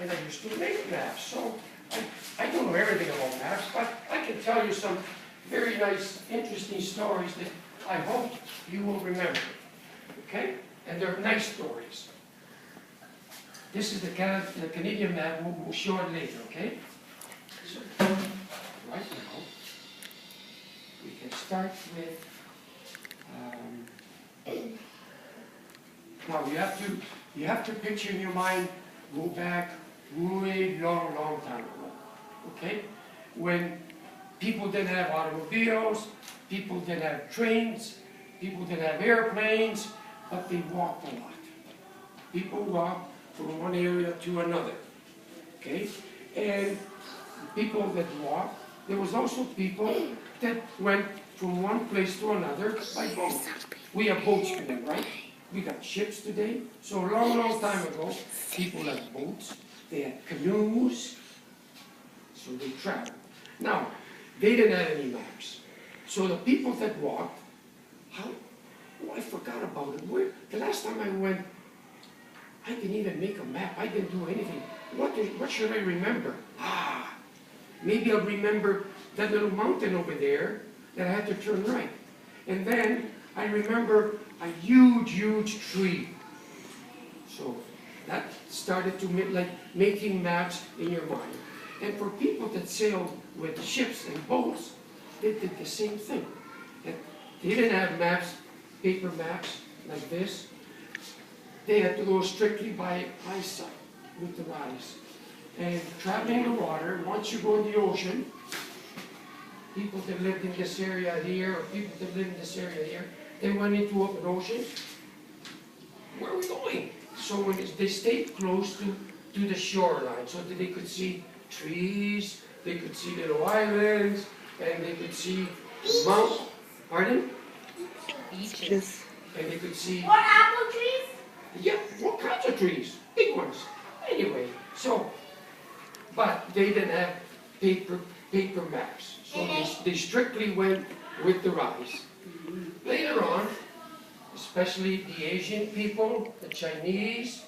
and I used to make maps. So I don't know everything about maps, but I can tell you some very nice, interesting stories that I hope you will remember. Okay? And they're nice stories. This is the Canadian map. We'll show it later, okay? So, right now, we can start with, now you have to picture in your mind, go back way long time ago, okay? When people didn't have automobiles, people didn't have trains, people didn't have airplanes, but they walked a lot. People walked from one area to another, okay? And people that walked, there was also people that went from one place to another by boat. We have boats today, right? We got ships today. So a long time ago, people had boats, they had canoes, so they traveled. Now, they didn't have any maps. So the people that walked, I forgot about it. The last time I went, I didn't even make a map. I didn't do anything. What should I remember? Maybe I'll remember that little mountain over there that I had to turn right. And then I remember a huge tree. So that started to make, like making maps in your mind. And for people that sailed with ships and boats, they did the same thing. And they didn't have maps, paper maps like this. They had to go strictly by eyesight with the eyes. And traveling the water, once you go in the ocean, people that lived in this area here, or people that lived in this area here, they went into open ocean. Where are we going? So when they stayed close to the shoreline, so that they could see trees, they could see little islands, and they could see mountains. Pardon? Beaches. And they could see... What, apple trees? Yeah, all kinds of trees, big ones. Anyway, so, but they didn't have paper maps. So they strictly went with the rise. Later on, especially the Asian people, the Chinese,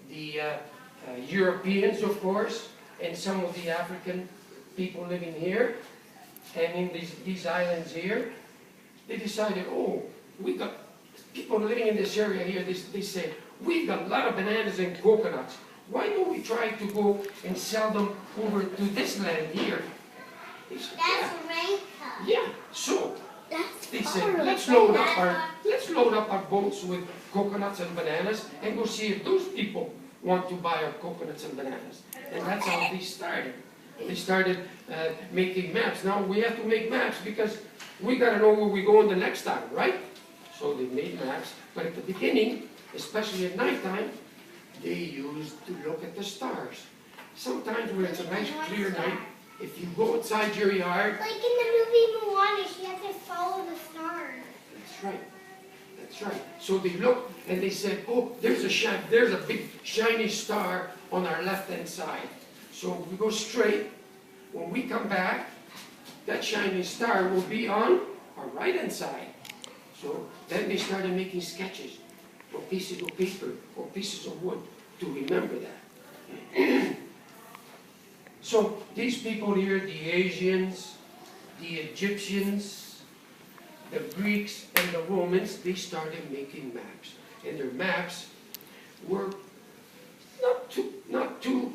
the Europeans, of course, and some of the African people living here, and in these islands here, they decided, oh, we got people living in this area here, they say, we've got a lot of bananas and coconuts. Why don't we try to go and sell them over to this land here? They said, That's Ranka. yeah. So That's they said, let's load up our boats with coconuts and bananas and go see if those people want to buy our coconuts and bananas. And that's how they started. They started making maps. Now we have to make maps because we got to know where we're going the next time, right? So they made maps. But at the beginning, especially at nighttime, they used to look at the stars. Sometimes when it's a nice clear night, if you go outside your yard... Like in the movie Moana, she had to follow the stars. That's right. That's right. So they looked and they said, oh, there's a big shiny star on our left-hand side. So we go straight. When we come back, that shiny star will be on our right-hand side. So then they started making sketches or pieces of paper or pieces of wood to remember that. So these people here, the Asians, the Egyptians, the Greeks, and the Romans, they started making maps. And their maps were not too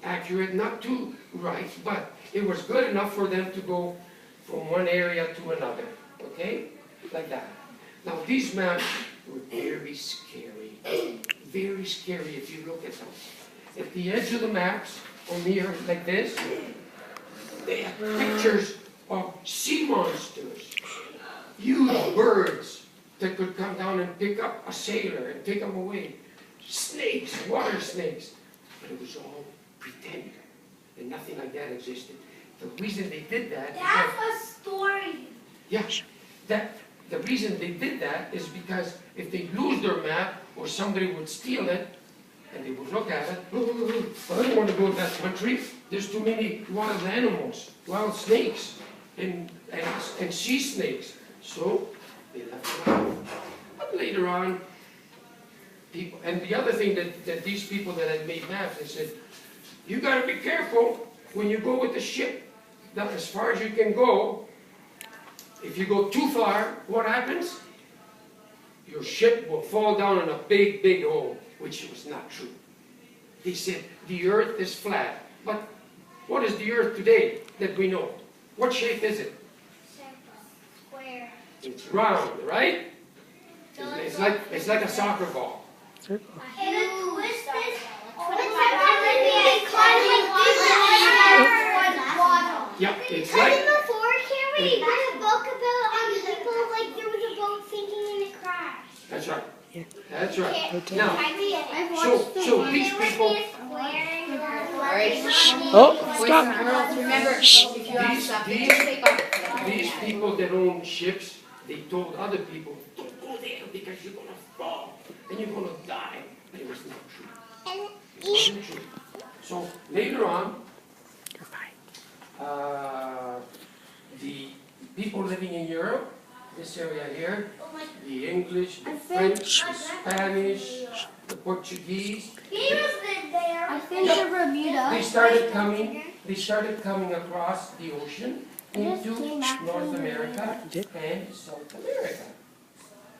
accurate, not too right, but it was good enough for them to go from one area to another, okay? Like that. Now these maps were very scary if you look at them. At the edge of the maps, on here like this, they have pictures of sea monsters, huge birds that could come down and pick up a sailor and take him away, snakes, water snakes, but it was all pretend, and nothing like that existed. The reason they did that... That's a story. Yeah, the reason they did that is because if they lose their map or somebody would steal it, and they would look at it, I don't want to go to that country. There's too many wild animals, wild snakes, and sea snakes. So they left it out. But later on, people, and the other thing that these people that had made maps, they said, you gotta be careful when you go with the ship, that as far as you can go. If you go too far, what happens? Your ship will fall down in a big, big hole, which was not true. He said, the earth is flat. But what is the earth today that we know? What shape is it? Square. It's round, right? It's like a soccer ball. Circle. And a twisted. Yeah, it's And like, before, Carrie, there's a book about people, like there was a boat sinking and it crashed. that's right. Yeah. That's right. Okay. Now, so these people, Oh, stop. Girls, remember, if you have These- stuff, these- just take off. these people that own ships, they told other people, don't go there because you're gonna fall and you're gonna die. But it was not true. It wasn't true. So later on, You're fine. the people living in Europe, this area here, the English, the French, the Spanish, the Portuguese, I think the Bermuda. they started coming across the ocean into North America and South America.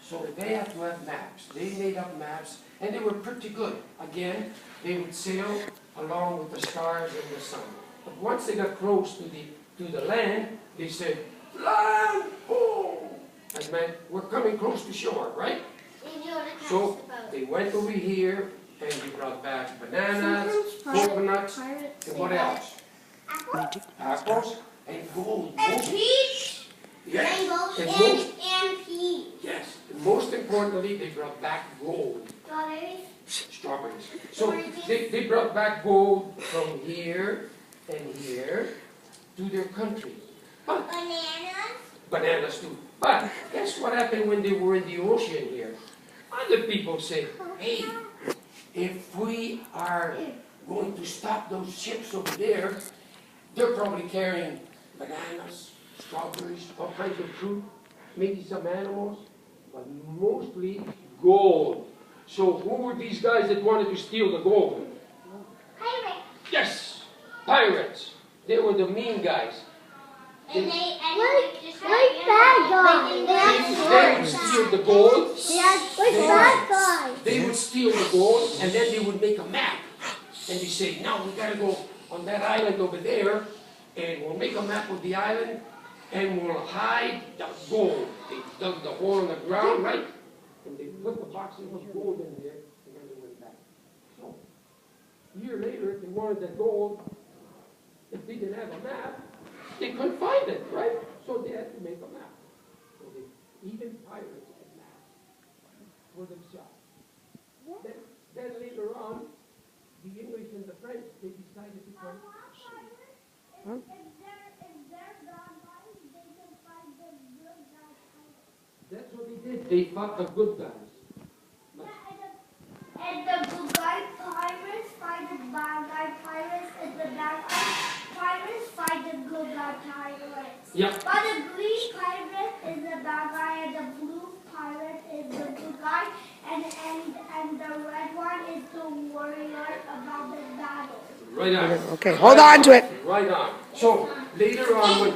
So they had to have maps. They made up maps, and they were pretty good. Again, they would sail along with the stars and the sun. But once they got close to the land, they said, land, oh! That meant, we're coming close to shore, right? So they went over here, and they brought back bananas, coconuts, and what else? Apples and gold. Peach. Yes, and peach. yes, and most importantly, they brought back gold. Strawberries. Strawberries. So they brought back gold from here and here to their country. But Bananas. bananas too. But guess what happened when they were in the ocean here? Other people say, hey, if we are going to stop those ships over there, they're probably carrying bananas, strawberries, all kinds of fruit, maybe some animals, but mostly gold. So who were these guys that wanted to steal the gold? Pirate. Yes, pirates. They were the mean guys. Like bad They would steal the gold. Like bad guys. They would steal the gold, and then they would make a map. And they say, now we gotta go on that island over there, and we'll make a map of the island, and we'll hide the gold. They dug the hole in the ground, right? And they put the boxes of gold in there, and then they went back. So, a year later, if they wanted that gold, if they didn't have a map, they couldn't find it, right? So they had to make a map. So even pirates had maps for themselves. Then later on, the English and the French, they decided to come. That's what they did. They fought the good guys. And the good guy pirates fight the bad guy pirates, and the bad guy pirates fight the good guy pirates. Yeah. But the green pirate is the bad guy, and the blue pirate is the good guy, and the red one is the warrior about the battle. Right on. Okay, hold on to it. Right on. So later on, when